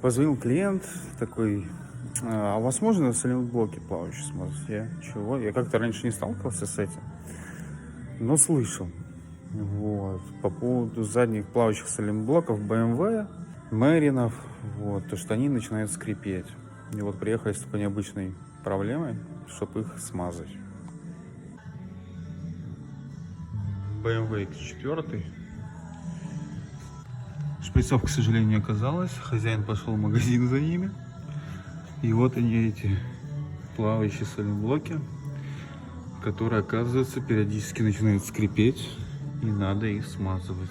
Позвонил клиент такой: а у вас можно сайлентблоки плавающие смазать? Я: чего? Я как-то раньше не сталкивался с этим, но слышал. Вот. По поводу задних плавающих сайлентблоков BMW, Мэринов, вот, то, что они начинают скрипеть. И вот приехали с такой необычной проблемой, чтобы их смазать. BMW X4. Шприцов, к сожалению, не оказалось. Хозяин пошел в магазин за ними. И вот они, эти плавающие сайлентблоки, которые, оказывается, периодически начинают скрипеть. И надо их смазывать.